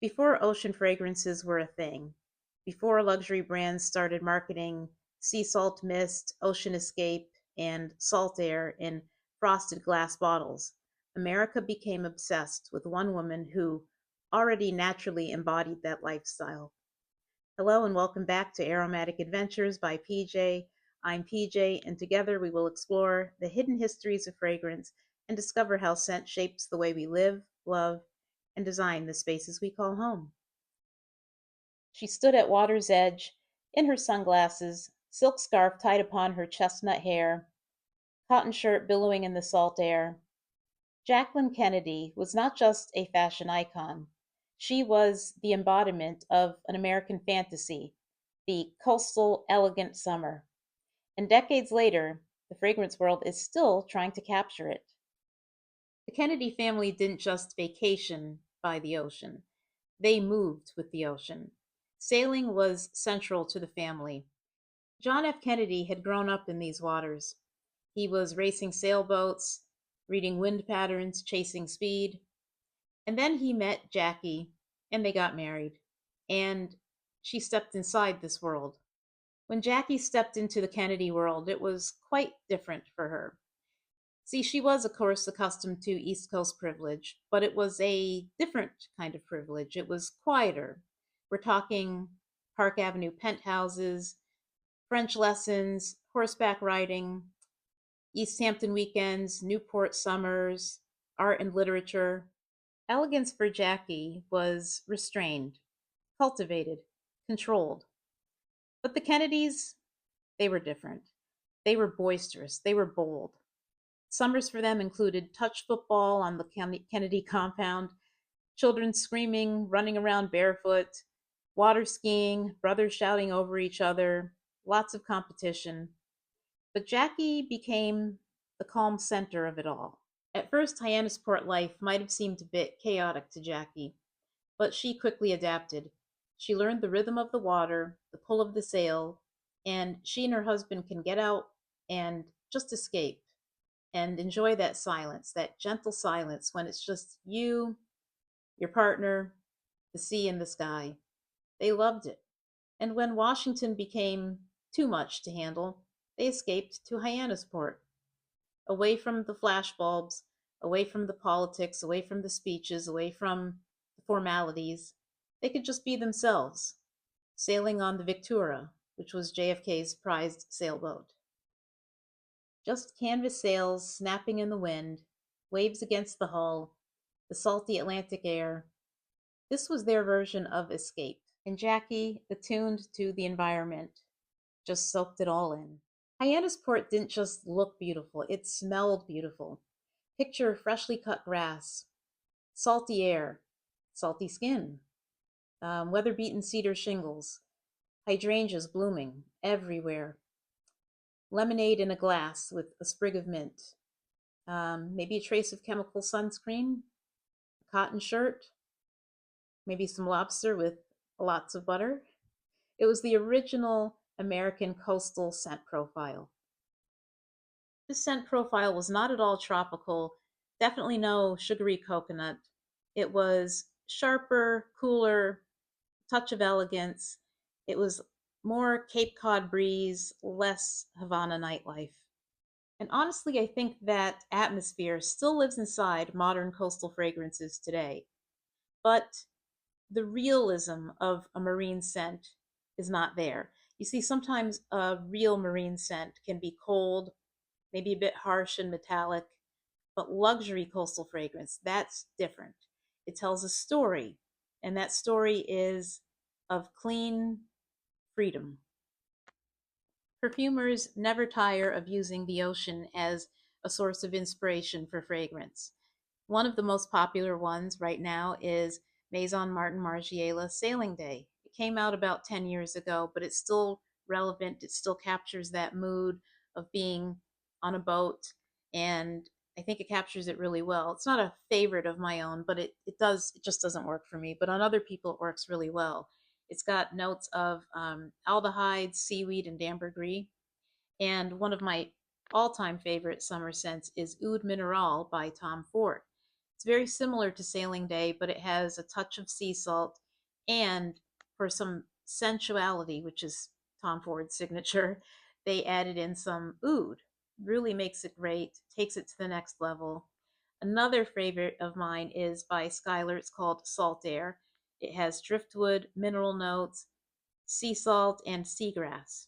Before ocean fragrances were a thing, before luxury brands started marketing sea salt mist, ocean escape, and salt air in frosted glass bottles, America became obsessed with one woman who already naturally embodied that lifestyle. Hello and welcome back to Aromatic Adventures by PJ. I'm PJ, and together we will explore the hidden histories of fragrance and discover how scent shapes the way we live, love, and design the spaces we call home. She stood at water's edge, in her sunglasses, silk scarf tied upon her chestnut hair, cotton shirt billowing in the salt air. Jacqueline Kennedy was not just a fashion icon. She was the embodiment of an American fantasy, the coastal, elegant summer. And decades later, the fragrance world is still trying to capture it. The Kennedy family didn't just vacation by the ocean, they moved with the ocean. Sailing was central to the family. John F. Kennedy had grown up in these waters. He was racing sailboats, reading wind patterns, chasing speed. And then he met Jackie, and they got married. And she stepped inside this world. When Jackie stepped into the Kennedy world, it was quite different for her. See, she was, of course, accustomed to East Coast privilege, but it was a different kind of privilege. It was quieter. We're talking Park Avenue penthouses, French lessons, horseback riding, East Hampton weekends, Newport summers, art and literature. Elegance for Jackie was restrained, cultivated, controlled. But the Kennedys, they were different. They were boisterous, they were bold. Summers for them included touch football on the Kennedy compound, children screaming, running around barefoot, water skiing, brothers shouting over each other, lots of competition. But Jackie became the calm center of it all. At first, Hyannis Port life might have seemed a bit chaotic to Jackie, but she quickly adapted. She learned the rhythm of the water, the pull of the sail, and she and her husband can get out and just escape and enjoy that silence, that gentle silence when it's just you, your partner, the sea, and the sky. They loved it. And when Washington became too much to handle, they escaped to Hyannisport, away from the flashbulbs, away from the politics, away from the speeches, away from the formalities. They could just be themselves, sailing on the Victoria, which was JFK's prized sailboat. Just canvas sails snapping in the wind, waves against the hull, the salty Atlantic air. This was their version of escape, and Jackie, attuned to the environment, just soaked it all in. Hyannisport didn't just look beautiful, it smelled beautiful. Picture freshly cut grass, salty air, salty skin, weather beaten cedar shingles, hydrangeas blooming everywhere, lemonade in a glass with a sprig of mint, maybe a trace of chemical sunscreen, a cotton shirt, maybe some lobster with lots of butter. It was the original American coastal scent profile. This scent profile was not at all tropical, definitely no sugary coconut. It was sharper, cooler, touch of elegance. It was more Cape Cod breeze, less Havana nightlife. And honestly, I think that atmosphere still lives inside modern coastal fragrances today. But the realism of a marine scent is not there. You see, sometimes a real marine scent can be cold, maybe a bit harsh and metallic, but luxury coastal fragrance, that's different. It tells a story, and that story is of clean freedom. Perfumers never tire of using the ocean as a source of inspiration for fragrance. One of the most popular ones right now is Maison Martin Margiela Sailing Day. It came out about 10 years ago, but it's still relevant. It still captures that mood of being on a boat, and I think it captures it really well. It's not a favorite of my own, but it just doesn't work for me. But on other people, it works really well. It's got notes of aldehyde, seaweed, and ambergris. And one of my all time favorite summer scents is Oud Mineral by Tom Ford. It's very similar to Sailing Day, but it has a touch of sea salt, and for some sensuality, which is Tom Ford's signature, they added in some oud. Really makes it great, takes it to the next level. Another favorite of mine is by Skylar. It's called Salt Air. It has driftwood, mineral notes, sea salt, and seagrass.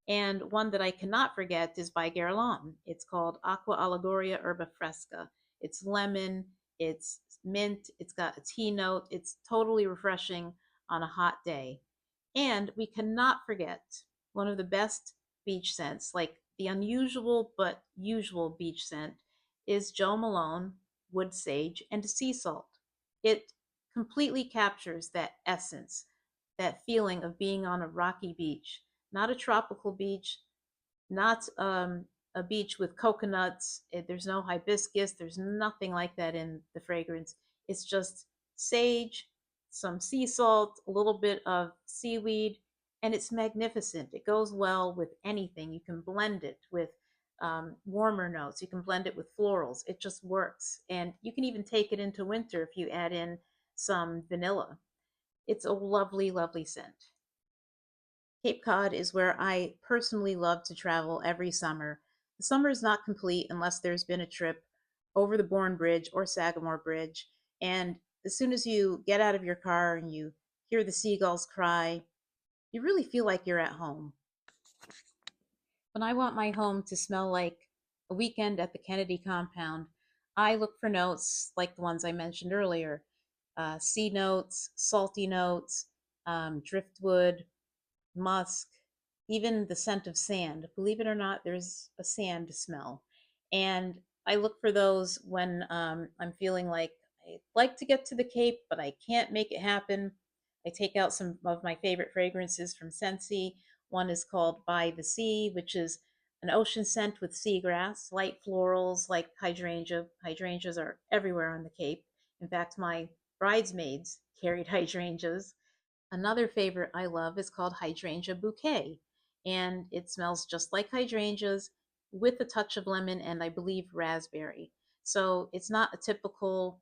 And one that I cannot forget is by Guerlain. It's called Aqua Allegoria Herba Fresca. It's lemon, it's mint, it's got a tea note. It's totally refreshing on a hot day. And we cannot forget one of the best beach scents, like the unusual but usual beach scent, is Jo Malone Wood Sage and Sea Salt. It completely captures that essence, that feeling of being on a rocky beach, not a tropical beach, not a beach with coconuts. There's no hibiscus. There's nothing like that in the fragrance. It's just sage, some sea salt, a little bit of seaweed, and it's magnificent. It goes well with anything. You can blend it with warmer notes. You can blend it with florals. It just works. And you can even take it into winter if you add in some vanilla. It's a lovely, lovely scent. Cape Cod is where I personally love to travel every summer. The summer is not complete unless there's been a trip over the Bourne Bridge or Sagamore Bridge. And as soon as you get out of your car and you hear the seagulls cry, you really feel like you're at home. When I want my home to smell like a weekend at the Kennedy compound, I look for notes like the ones I mentioned earlier, sea notes, salty notes, driftwood, musk, even the scent of sand. Believe it or not, there's a sand smell. And I look for those when I'm feeling like I'd like to get to the Cape, but I can't make it happen. I take out some of my favorite fragrances from Scentsy. One is called By the Sea, which is an ocean scent with seagrass, light florals like hydrangea. Hydrangeas are everywhere on the Cape. In fact, my bridesmaids carried hydrangeas. Another favorite I love is called Hydrangea Bouquet, and it smells just like hydrangeas with a touch of lemon and I believe raspberry. So it's not a typical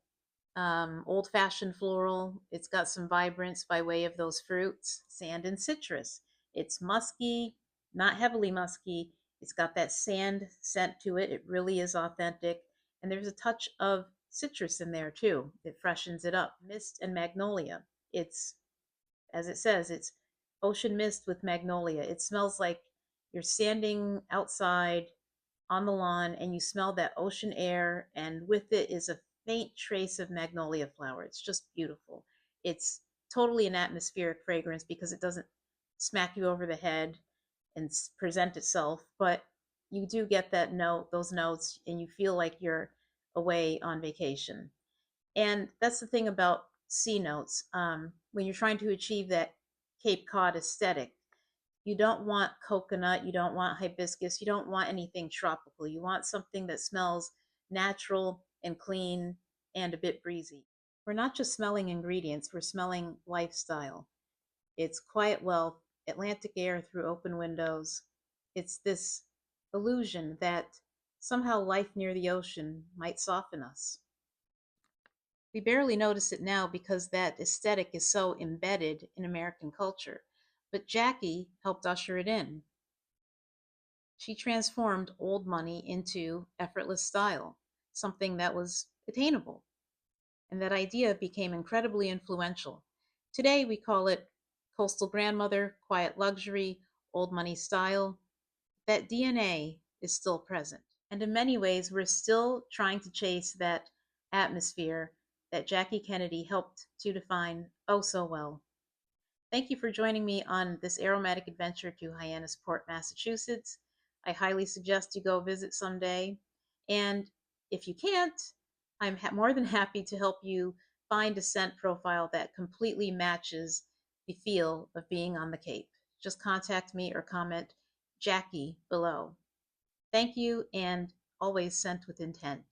old fashioned floral. It's got some vibrance by way of those fruits, sand and citrus. It's musky, not heavily musky. It's got that sand scent to it. It really is authentic. And there's a touch of citrus in there too. It freshens it up. Mist and magnolia. It's, as it says, it's ocean mist with magnolia. It smells like you're standing outside on the lawn and you smell that ocean air, and with it is a faint trace of magnolia flower. It's just beautiful. It's totally an atmospheric fragrance because it doesn't smack you over the head and present itself, but you do get that note, those notes, and you feel like you're away on vacation. And that's the thing about C notes. When you're trying to achieve that Cape Cod aesthetic, you don't want coconut, you don't want hibiscus, you don't want anything tropical. You want something that smells natural and clean and a bit breezy. We're not just smelling ingredients, we're smelling lifestyle. It's quiet wealth, Atlantic air through open windows. It's this illusion that somehow life near the ocean might soften us. We barely notice it now because that aesthetic is so embedded in American culture. But Jackie helped usher it in. She transformed old money into effortless style, something that was attainable. And that idea became incredibly influential. Today we call it coastal grandmother, quiet luxury, old money style. That DNA is still present. And in many ways, we're still trying to chase that atmosphere that Jackie Kennedy helped to define oh so well. Thank you for joining me on this aromatic adventure to Hyannis Port, Massachusetts. I highly suggest you go visit someday. And if you can't, I'm more than happy to help you find a scent profile that completely matches the feel of being on the Cape. Just contact me or comment Jackie below. Thank you, and always scent with intent.